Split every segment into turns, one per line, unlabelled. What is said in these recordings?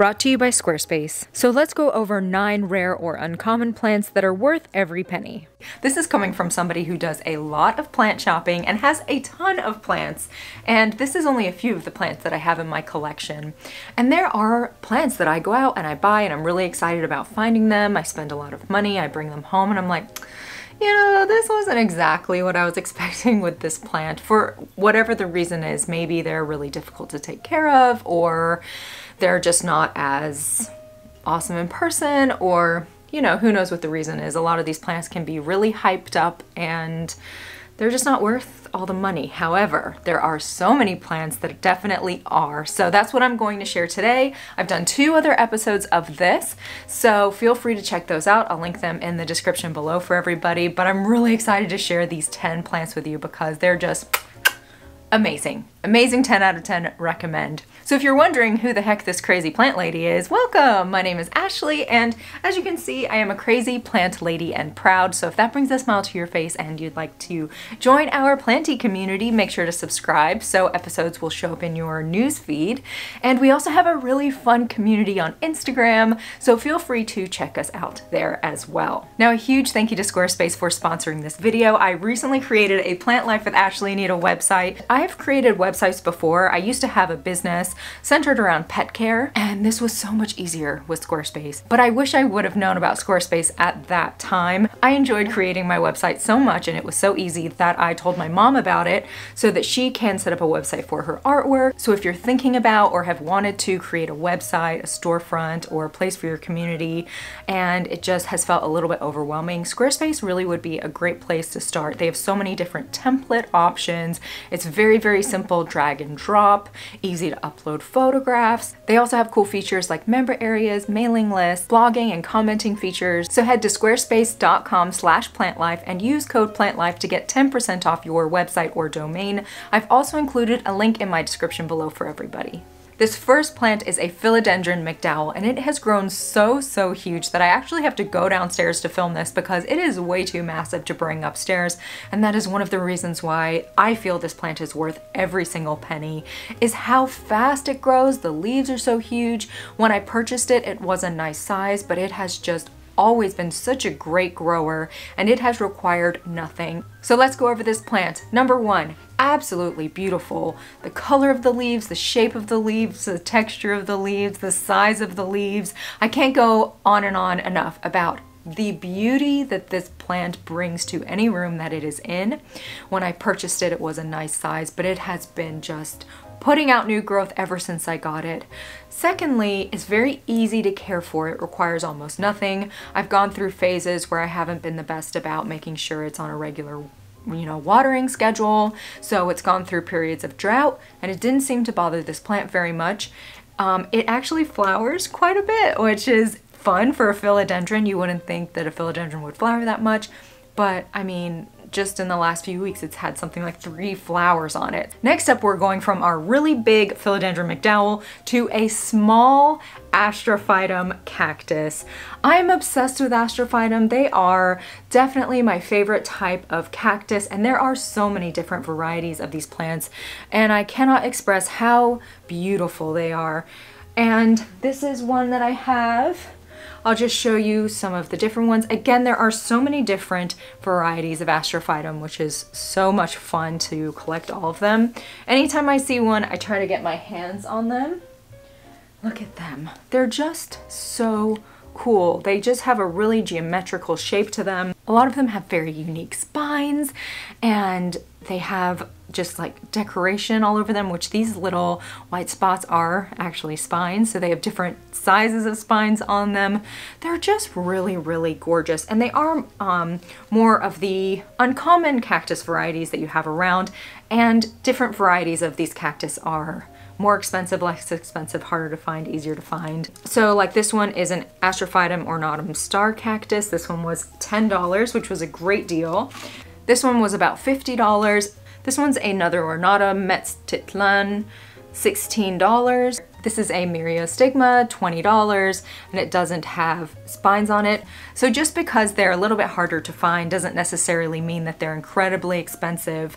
brought to you by Squarespace. So let's go over 9 rare or uncommon plants that are worth every penny. This is coming from somebody who does a lot of plant shopping and has a ton of plants. And this is only a few of the plants that I have in my collection. And there are plants that I go out and I buy and I'm really excited about finding them. I spend a lot of money, I bring them home and I'm like, you know, this wasn't exactly what I was expecting with this plant for whatever the reason is. Maybe they're really difficult to take care of, or they're just not as awesome in person, or, you know, who knows what the reason is. A lot of these plants can be really hyped up and they're just not worth all the money. However, there are so many plants that definitely are. So that's what I'm going to share today. I've done 2 other episodes of this, so feel free to check those out. I'll link them in the description below for everybody, but I'm really excited to share these 10 plants with you because they're just amazing. Amazing, 10 out of 10 recommend. So if you're wondering who the heck this crazy plant lady is, welcome! My name is Ashley, and as you can see, I am a crazy plant lady and proud. So if that brings a smile to your face and you'd like to join our planty community, make sure to subscribe so episodes will show up in your news feed. And we also have a really fun community on Instagram, so feel free to check us out there as well. Now, a huge thank you to Squarespace for sponsoring this video. I recently created a Plant Life with Ashley Anita website. I have created websites before. I used to have a business centered around pet care, and this was so much easier with Squarespace. But I wish I would have known about Squarespace at that time. I enjoyed creating my website so much and it was so easy that I told my mom about it so that she can set up a website for her artwork. So if you're thinking about or have wanted to create a website, a storefront, or a place for your community, and it just has felt a little bit overwhelming, Squarespace really would be a great place to start. They have so many different template options. It's very, very simple, drag and drop, easy to upload photographs. They also have cool features like member areas, mailing lists, blogging and commenting features. So head to squarespace.com/plantlife and use code PLANTLIFE to get 10% off your website or domain. I've also included a link in my description below for everybody. This first plant is a Philodendron McDowell, and it has grown so huge that I actually have to go downstairs to film this because it is way too massive to bring upstairs, and that is one of the reasons why I feel this plant is worth every single penny, is how fast it grows. The leaves are so huge. When I purchased it, it was a nice size, but it has just always been such a great grower and it has required nothing. So let's go over this plant. Number 1, absolutely beautiful. The color of the leaves, the shape of the leaves, the texture of the leaves, the size of the leaves. I can't go on and on enough about the beauty that this plant brings to any room that it is in. When I purchased it, it was a nice size, but it has been just putting out new growth ever since I got it. Secondly, it's very easy to care for. It requires almost nothing. I've gone through phases where I haven't been the best about making sure it's on a regular, you know, watering schedule. So it's gone through periods of drought and it didn't seem to bother this plant very much. It actually flowers quite a bit, which is fun for a philodendron. You wouldn't think that a philodendron would flower that much, but I mean, just in the last few weeks, it's had something like 3 flowers on it. Next up, we're going from our really big Philodendron McDowell to a small ASTROPHYTUM cactus. I'm obsessed with ASTROPHYTUM. They are definitely my favorite type of cactus, and there are so many different varieties of these plants, and I cannot express how beautiful they are. And this is one that I have. I'll just show you some of the different ones. Again, there are so many different varieties of ASTROPHYTUM, which is so much fun to collect all of them. Anytime I see one, I try to get my hands on them. Look at them. They're just so cool. They just have a really geometrical shape to them. A lot of them have very unique spines, and they have just like decoration all over them, which these little white spots are actually spines. So they have different sizes of spines on them. They're just really gorgeous. And they are more of the uncommon cactus varieties that you have around, and different varieties of these cactus are more expensive, less expensive, harder to find, easier to find. So like this one is an ASTROPHYTUM ornatum star cactus. This one was $10, which was a great deal. This one was about $50. This one's another ornatum metztitlan, $16. This is a Myriostigma, $20, and it doesn't have spines on it. So just because they're a little bit harder to find doesn't necessarily mean that they're incredibly expensive,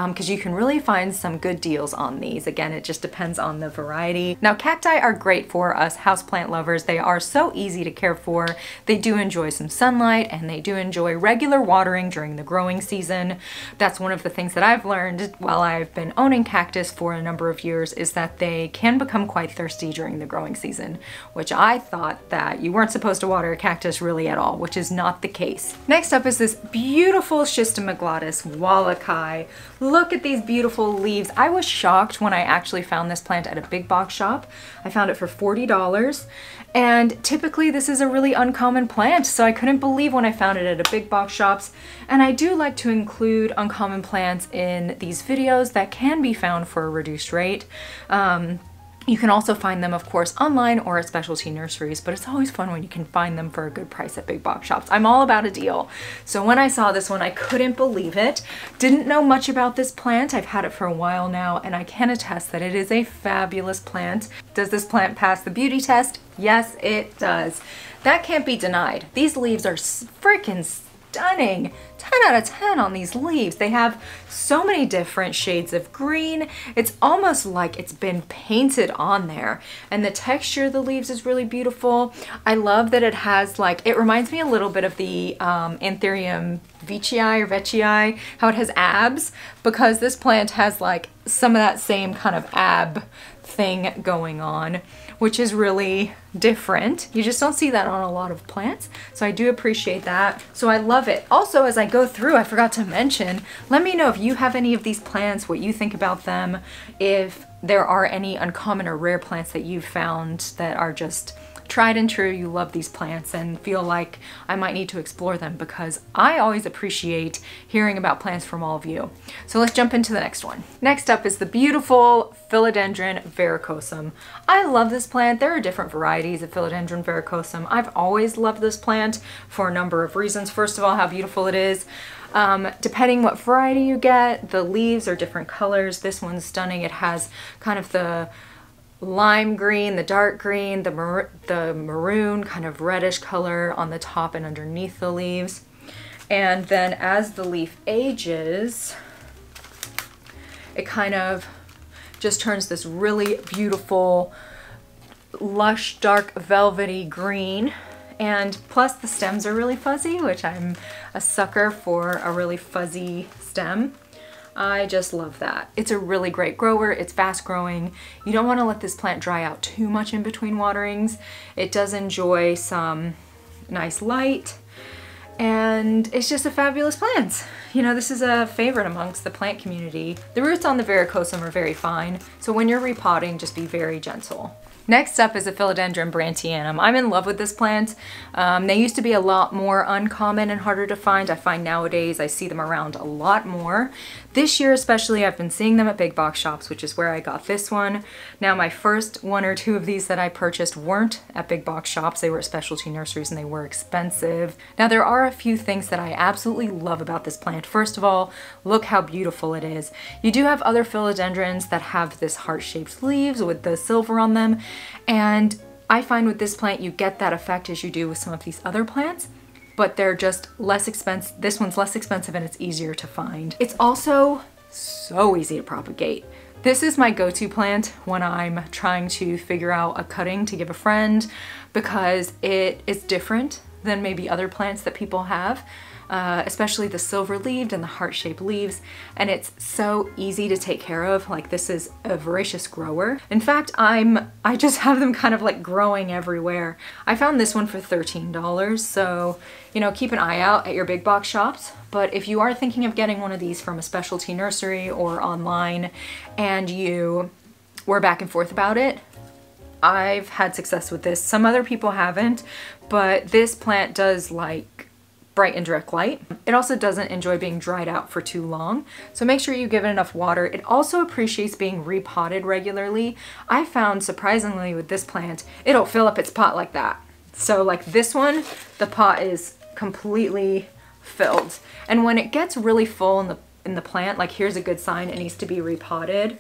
because you can really find some good deals on these. Again, it just depends on the variety. Now, cacti are great for us houseplant lovers. They are so easy to care for. They do enjoy some sunlight, and they do enjoy regular watering during the growing season. That's one of the things that I've learned while I've been owning cactus for a number of years, is that they can become quite thirsty during the growing season, which I thought that you weren't supposed to water a cactus really at all, which is not the case. Next up is this beautiful Schismatoglottis Wallichii. Look at these beautiful leaves. I was shocked when I actually found this plant at a big box shop. I found it for $40, and typically this is a really uncommon plant, so I couldn't believe when I found it at a big box shops. And I do like to include uncommon plants in these videos that can be found for a reduced rate. You can also find them, of course, online or at specialty nurseries, but it's always fun when you can find them for a good price at big box shops. I'm all about a deal. So when I saw this one, I couldn't believe it. Didn't know much about this plant. I've had it for a while now, and I can attest that it is a fabulous plant. Does this plant pass the beauty test? Yes, it does. That can't be denied. These leaves are freaking stunning. 10 out of 10 on these leaves. They have so many different shades of green. It's almost like it's been painted on there. And the texture of the leaves is really beautiful. I love that it has like, it reminds me a little bit of the Anthurium veitchii, how it has abs, because this plant has like some of that same kind of ab thing going on, which is really different. You just don't see that on a lot of plants, so I do appreciate that. So I love it. Also, as I go through, I forgot to mention, let me know if you have any of these plants, what you think about them, if there are any uncommon or rare plants that you've found that are just tried and true, you love these plants and feel like I might need to explore them, because I always appreciate hearing about plants from all of you. So let's jump into the next one. Next up is the beautiful Philodendron verrucosum. I love this plant. There are different varieties of Philodendron verrucosum. I've always loved this plant for a number of reasons. First of all, how beautiful it is. Depending what variety you get, the leaves are different colors. This one's stunning. It has kind of the lime green, the dark green, the maroon kind of reddish color on the top and underneath the leaves. And then as the leaf ages, it kind of just turns this really beautiful, lush, dark, velvety green. And plus the stems are really fuzzy, which I'm a sucker for a really fuzzy stem. I just love that. It's a really great grower. It's fast growing. You don't want to let this plant dry out too much in between waterings. It does enjoy some nice light, and it's just a fabulous plant. You know, this is a favorite amongst the plant community. The roots on the verrucosum are very fine, so when you're repotting, just be very gentle. Next up is a Philodendron BRANDTIANUM. I'm in love with this plant. They used to be a lot more uncommon and harder to find. I find nowadays I see them around a lot more. This year especially, I've been seeing them at big box shops, which is where I got this one. Now, my first one or two of these that I purchased weren't at big box shops. They were at specialty nurseries and they were expensive. Now, there are a few things that I absolutely love about this plant. First of all, look how beautiful it is. You do have other philodendrons that have this heart-shaped leaves with the silver on them, and I find with this plant you get that effect as you do with some of these other plants, but they're just less expensive. This one's less expensive and it's easier to find. It's also so easy to propagate. This is my go-to plant when I'm trying to figure out a cutting to give a friend, because it is different than maybe other plants that people have. Especially the silver-leaved and the heart-shaped leaves, and it's so easy to take care of. Like, this is a voracious grower. In fact, I just have them kind of like growing everywhere. I found this one for $13, so you know, keep an eye out at your big box shops. But if you are thinking of getting one of these from a specialty nursery or online and you were back and forth about it, I've had success with this. Some other people haven't, but this plant does like bright and direct light. It also doesn't enjoy being dried out for too long, so make sure you give it enough water. It also appreciates being repotted regularly. I found, surprisingly, with this plant, it'll fill up its pot like that. So like this one, the pot is completely filled. And when it gets really full in the plant, like here's a good sign it needs to be repotted.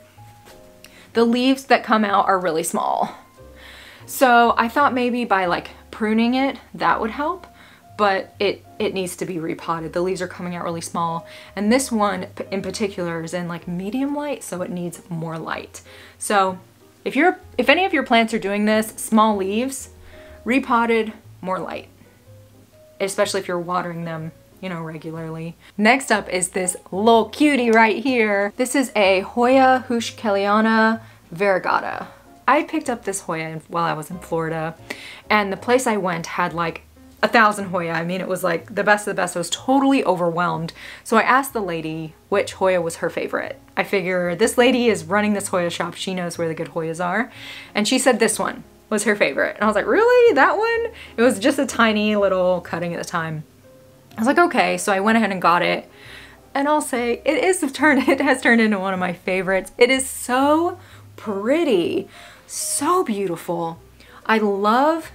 The leaves that come out are really small. So I thought maybe by like pruning it, that would help, but it needs to be repotted. The leaves are coming out really small, and this one in particular is in like medium light, so it needs more light. So if any of your plants are doing this, small leaves, repotted, more light, especially if you're watering them, you know, regularly. Next up is this little cutie right here. This is a Hoya HEUSCHKELIANA VARIEGATA. I picked up this Hoya while I was in Florida, and the place I went had like 1,000 Hoya. I mean, it was like the best of the best. I was totally overwhelmed. So I asked the lady which Hoya was her favorite. I figure this lady is running this Hoya shop. She knows where the good Hoyas are. And she said this one was her favorite. And I was like, really? That one? It was just a tiny little cutting at the time. I was like, okay. So I went ahead and got it. And I'll say it has turned into one of my favorites. It is so pretty, so beautiful. I love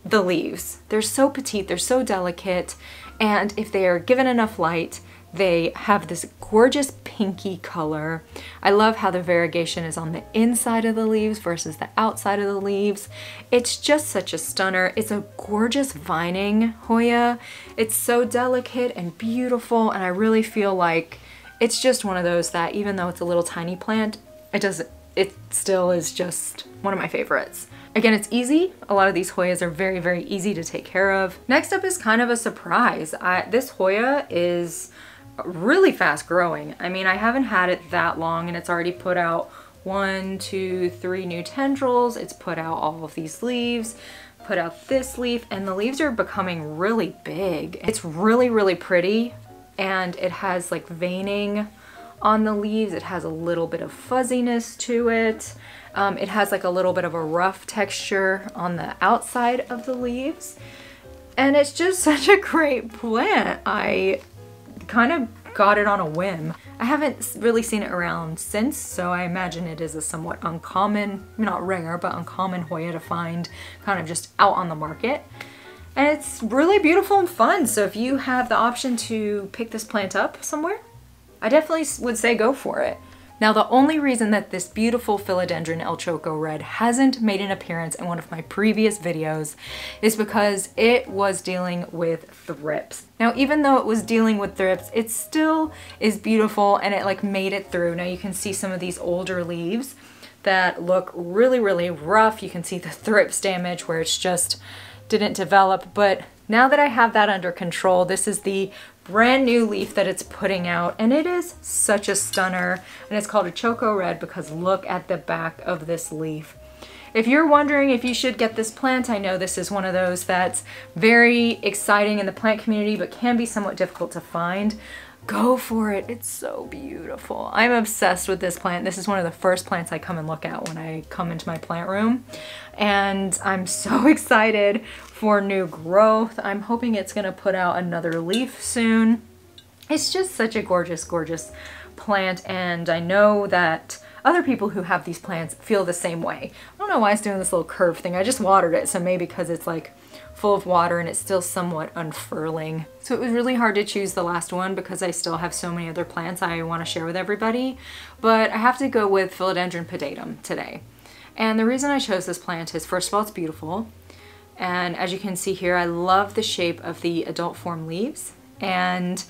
the leaves. They're so petite, they're so delicate, and if they are given enough light, they have this gorgeous pinky color. I love how the variegation is on the inside of the leaves versus the outside of the leaves. It's just such a stunner. It's a gorgeous vining Hoya. It's so delicate and beautiful, and I really feel like it's just one of those that even though it's a little tiny plant, it still is just one of my favorites. Again, it's easy. A lot of these Hoyas are very, very easy to take care of. Next up is kind of a surprise. This Hoya is really fast growing. I mean, I haven't had it that long and it's already put out 1, 2, 3 new tendrils. It's put out all of these leaves, put out this leaf, and the leaves are becoming really big. It's really, really pretty, and it has like veining on the leaves. It has a little bit of fuzziness to it. It has like a little bit of a rough texture on the outside of the leaves. And it's just such a great plant. I kind of got it on a whim. I haven't really seen it around since, so I imagine it is a somewhat uncommon, not rare, but uncommon Hoya to find kind of just out on the market. And it's really beautiful and fun. So if you have the option to pick this plant up somewhere, I definitely would say go for it. Now, the only reason that this beautiful Philodendron El Choco Red hasn't made an appearance in one of my previous videos is because it was dealing with thrips. Now, even though it was dealing with thrips, it still is beautiful and it like made it through. Now you can see some of these older leaves that look really, really rough. You can see the thrips damage where it's just didn't develop, but now that I have that under control, this is the brand new leaf that it's putting out, and it is such a stunner, and it's called a Choco Red because look at the back of this leaf. If you're wondering if you should get this plant, I know this is one of those that's very exciting in the plant community but can be somewhat difficult to find. Go for it. It's so beautiful. I'm obsessed with this plant. This is one of the first plants I come and look at when I come into my plant room. And I'm so excited for new growth. I'm hoping it's gonna put out another leaf soon. It's just such a gorgeous, gorgeous plant. And I know that other people who have these plants feel the same way. I don't know why it's doing this little curve thing. I just watered it, so maybe because it's like full of water and it's still somewhat unfurling. So it was really hard to choose the last one because I still have so many other plants I want to share with everybody. But I have to go with Philodendron pedatum today. And the reason I chose this plant is, first of all, it's beautiful. And as you can see here, I love the shape of the adult form leaves. And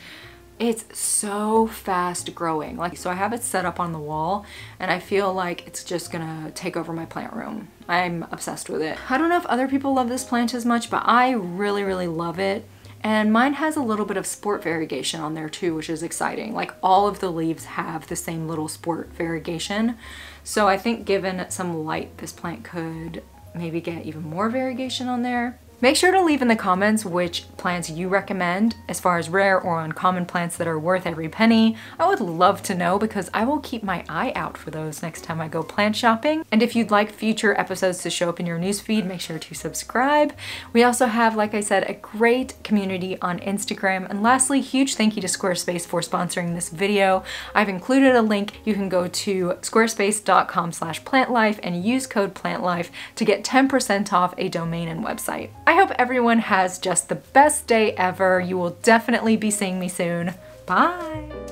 it's so fast growing. So I have it set up on the wall and I feel like it's just gonna take over my plant room. I'm obsessed with it. I don't know if other people love this plant as much, but I really, really love it. And mine has a little bit of sport variegation on there too, which is exciting. Like all of the leaves have the same little sport variegation. So I think given some light, this plant could maybe get even more variegation on there. Make sure to leave in the comments which plants you recommend as far as rare or uncommon plants that are worth every penny. I would love to know because I will keep my eye out for those next time I go plant shopping. And if you'd like future episodes to show up in your newsfeed, make sure to subscribe. We also have, like I said, a great community on Instagram. And lastly, huge thank you to Squarespace for sponsoring this video. I've included a link. You can go to squarespace.com/plantlife and use code PLANTLIFE to get 10% off a domain and website. I hope everyone has just the best day ever. You will definitely be seeing me soon. Bye!